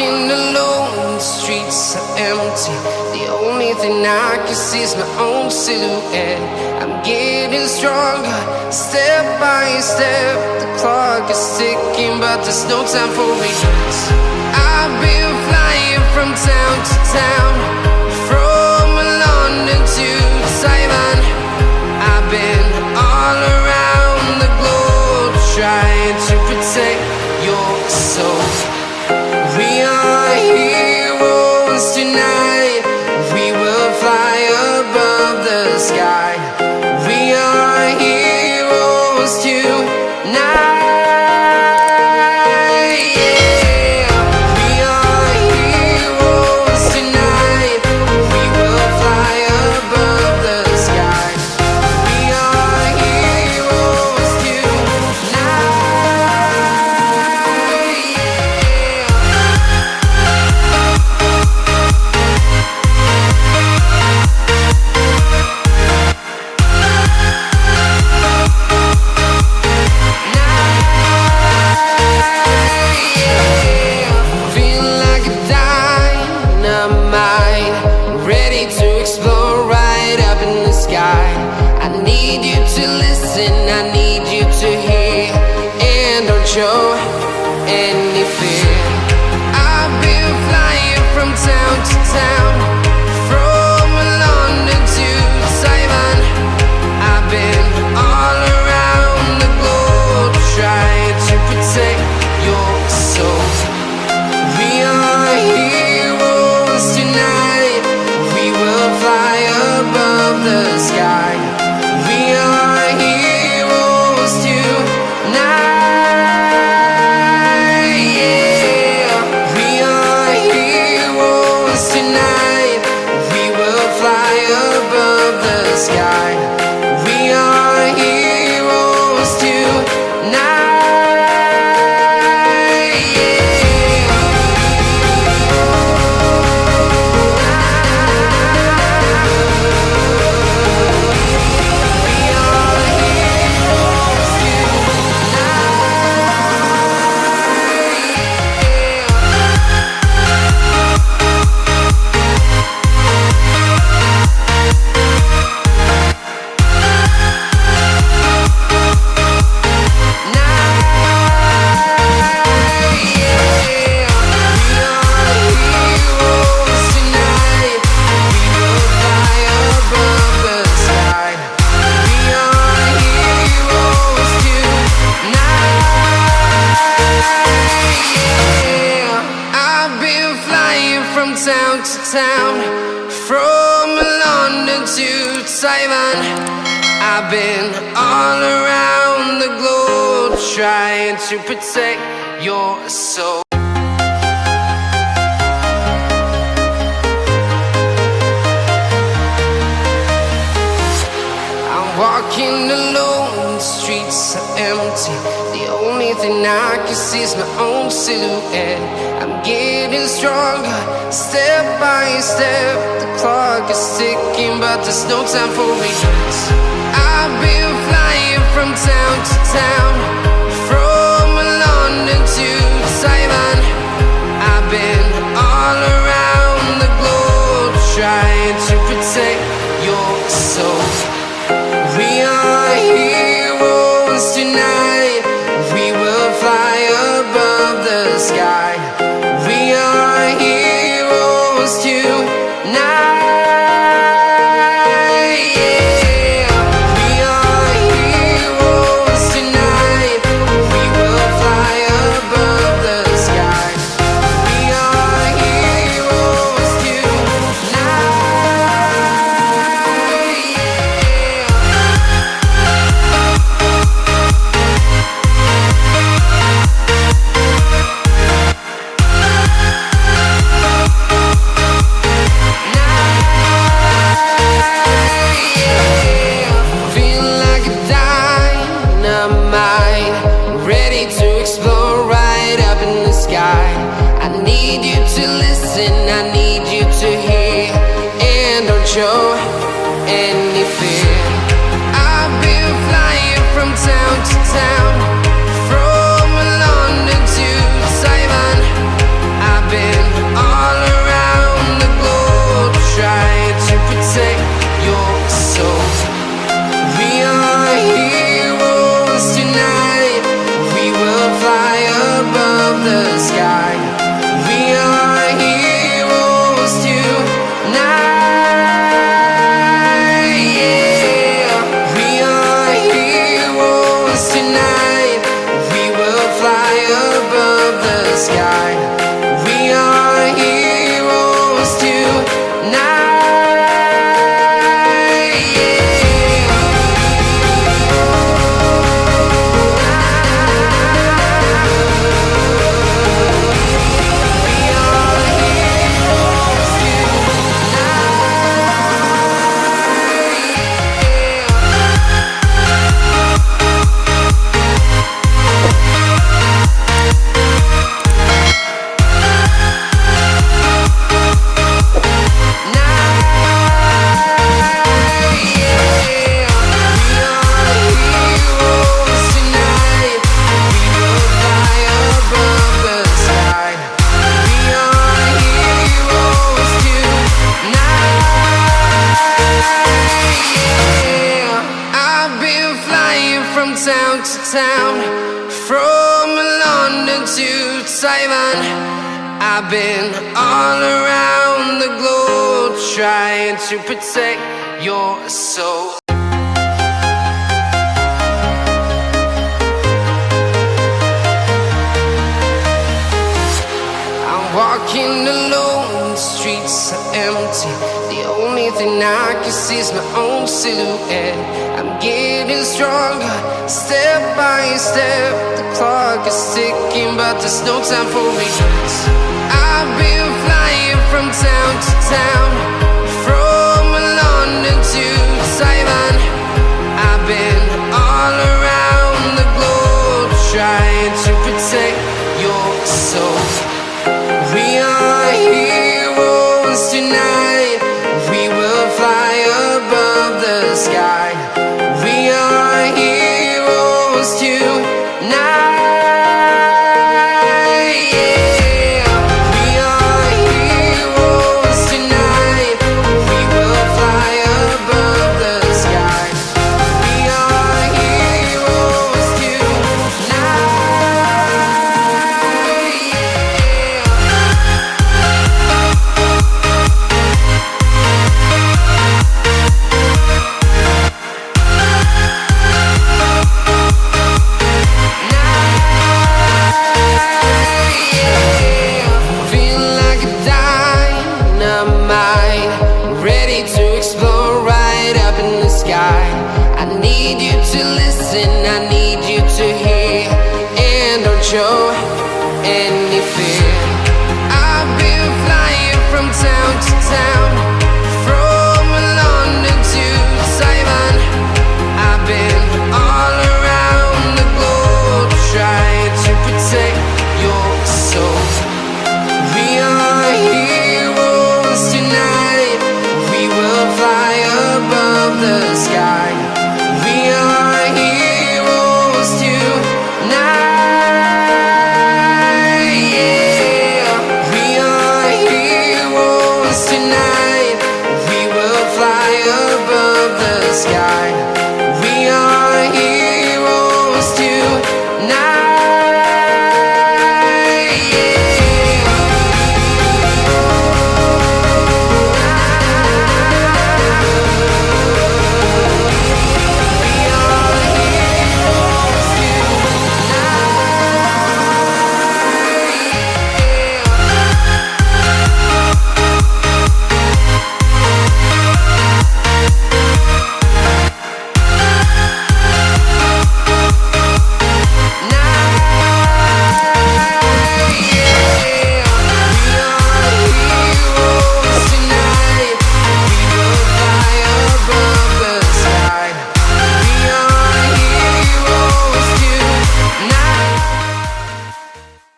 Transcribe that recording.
walking alone, the streets are empty. The only thing I can see is my own silhouette. I'm getting stronger, step by step. The clock is ticking, but there's no time for regrets. I've been flying from town to town, from London to Taiwan. I've been all around the globe, trying to protect your soul. We are heroes tonight. We will fly above the sky. We are heroes tonight. Yeah. We are heroes tonight. We will fly above the sky. We are heroes tonight. I need you to hear, and don't show any fear. I've been flying from town to town, from London to Taiwan. I've been all around the globe, trying to protect your soul. We are heroes tonight. We will fly above the sky. We are heroes tonight. Yeah. We are heroes tonight. We will fly above the sky. We are heroes tonight. Town to town, from London to Taiwan. I've been all around the globe, trying to protect your soul. I'm walking alone, the streets are empty. The only thing I can see is my own silhouette. I'm getting stronger, step by step. The clock is ticking, but there's no time for regrets. I've been flying from town to town, from London to Taiwan. I've been all around the globe, trying to protect your soul. We are heroes tonight. We will fly above the sky. We are heroes tonight. Yeah. We are heroes tonight. We will fly above the sky. We are heroes tonight. Show any fear. I've been flying from town to town, from London to Taiwan. I've been town, from London to Taiwan. I've been all around the globe trying to protect your soul. I'm walking alone, the streets are empty. The only thing I can see is my own silhouette. I'm getting stronger, step by step. The clock is ticking, but there's no time for regrets. I've been flying from town to town, from London to Taiwan. I've been all around the globe trying to protect your soul. We are heroes tonight. We will fly above the sky. We are heroes tonight. I need you to listen, I need you to hear, and don't show any fear.